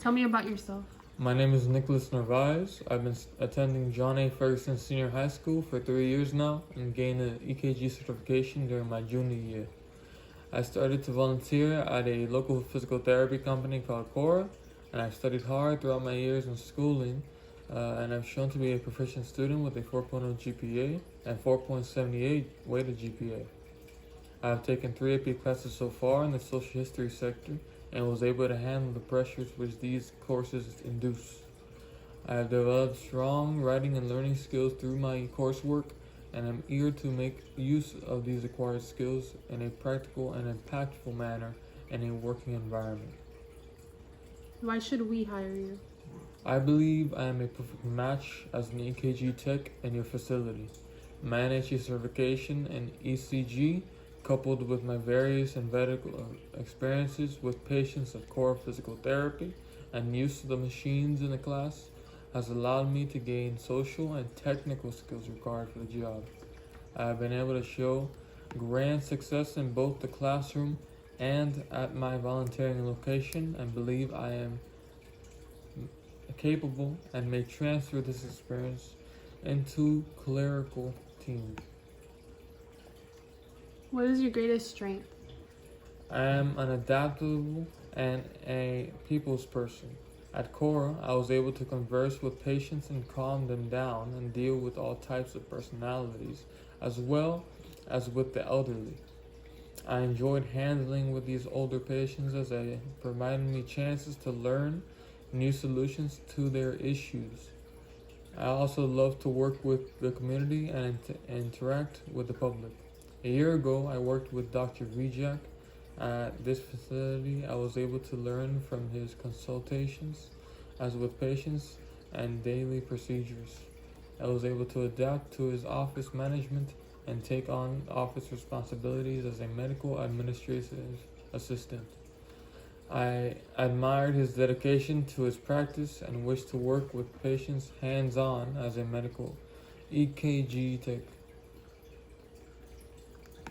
Tell me about yourself. My name is Nicholas Narvaez. I've been attending John A. Ferguson Senior High School for 3 years now and gained an EKG certification during my junior year. I started to volunteer at a local physical therapy company called Cora, and I've studied hard throughout my years in schooling, and I've shown to be a proficient student with a 4.0 GPA and 4.78 weighted GPA. I have taken 3 AP classes so far in the social history sector and was able to handle the pressures which these courses induce. I have developed strong writing and learning skills through my coursework, and I'm eager to make use of these acquired skills in a practical and impactful manner in a working environment. Why should we hire you? I believe I am a perfect match as an EKG tech in your facility. My NHE certification in ECG, coupled with my various and medical experiences with patients of core physical therapy and use of the machines in the class, has allowed me to gain social and technical skills required for the job. I have been able to show grand success in both the classroom and at my volunteering location, and believe I am capable and may transfer this experience into clerical teams. What is your greatest strength? I am an adaptable and a people's person. At Cora, I was able to converse with patients and calm them down and deal with all types of personalities, as well as with the elderly. I enjoyed handling with these older patients as they provided me chances to learn new solutions to their issues. I also love to work with the community and interact with the public. A year ago, I worked with Dr. Vijak. At this facility, I was able to learn from his consultations as with patients and daily procedures. I was able to adapt to his office management and take on office responsibilities as a medical administrative assistant. I admired his dedication to his practice and wished to work with patients hands-on as a medical EKG tech.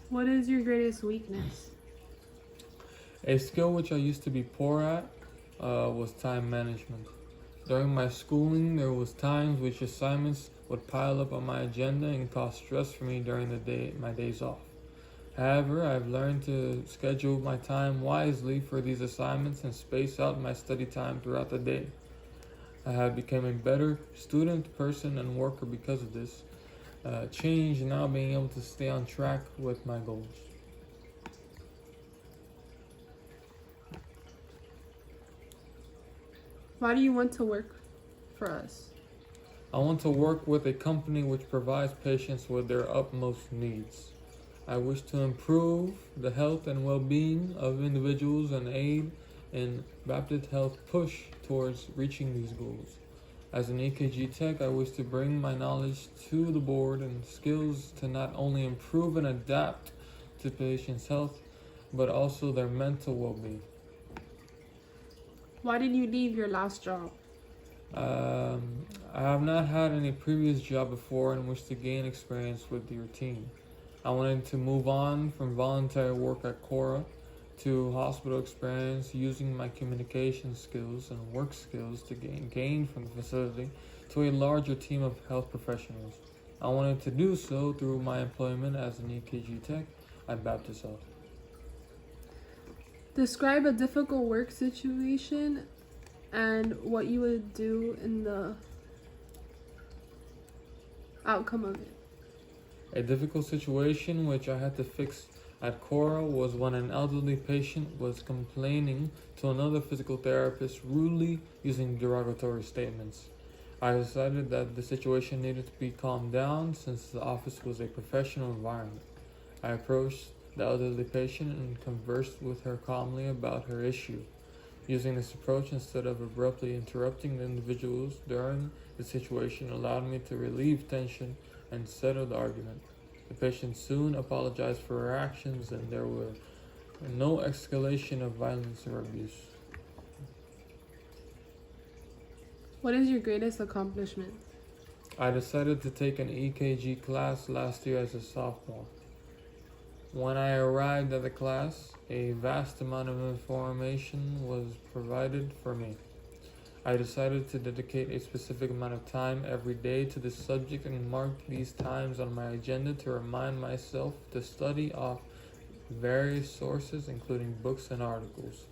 What is your greatest weakness? A skill which I used to be poor at was time management. During my schooling, there was times which assignments would pile up on my agenda and cause stress for me during my days off. However, I've learned to schedule my time wisely for these assignments and space out my study time throughout the day. I have become a better student, person, and worker because of this change, now being able to stay on track with my goals. Why do you want to work for us? I want to work with a company which provides patients with their utmost needs. I wish to improve the health and well-being of individuals and aid in Baptist Health push towards reaching these goals. As an EKG tech, I wish to bring my knowledge to the board and skills to not only improve and adapt to patients' health, but also their mental well-being. Why did you leave your last job? I have not had any previous job before and wish to gain experience with your team. I wanted to move on from voluntary work at Cora to hospital experience using my communication skills and work skills to gain from the facility to a larger team of health professionals. I wanted to do so through my employment as an EKG tech at Baptist Health. Describe a difficult work situation and what you would do in the outcome of it. A difficult situation which I had to fix at Cora was when an elderly patient was complaining to another physical therapist rudely using derogatory statements. I decided that the situation needed to be calmed down since the office was a professional environment. I approached the elderly patient and conversed with her calmly about her issue. Using this approach instead of abruptly interrupting the individuals during the situation allowed me to relieve tension and settle the argument. The patient soon apologized for her actions and there were no escalation of violence or abuse. What is your greatest accomplishment? I decided to take an EKG class last year as a sophomore. When I arrived at the class, a vast amount of information was provided for me. I decided to dedicate a specific amount of time every day to this subject and marked these times on my agenda to remind myself to study off various sources, including books and articles.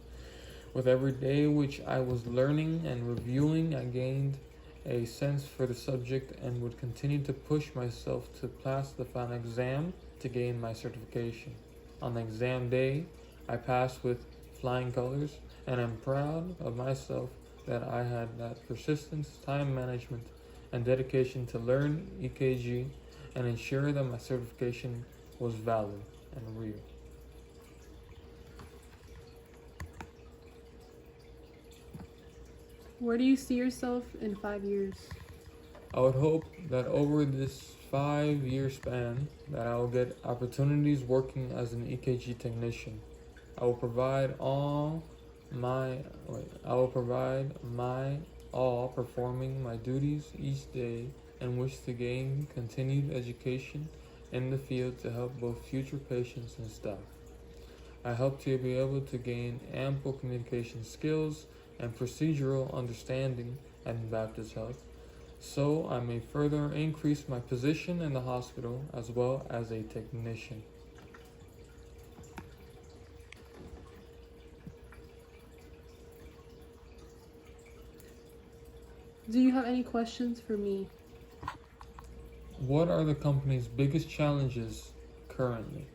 With every day which I was learning and reviewing, I gained a sense for the subject and would continue to push myself to pass the final exam to gain my certification. On the exam day, I passed with flying colors, and I'm proud of myself that I had that persistence, time management, and dedication to learn EKG and ensure that my certification was valid and real. Where do you see yourself in 5 years? I would hope that over this 5 year span that I will get opportunities working as an EKG technician. I will provide my all performing my duties each day and wish to gain continued education in the field to help both future patients and staff. I hope to be able to gain ample communication skills and procedural understanding at Baptist Health, so I may further increase my position in the hospital as well as a technician. Do you have any questions for me? What are the company's biggest challenges currently?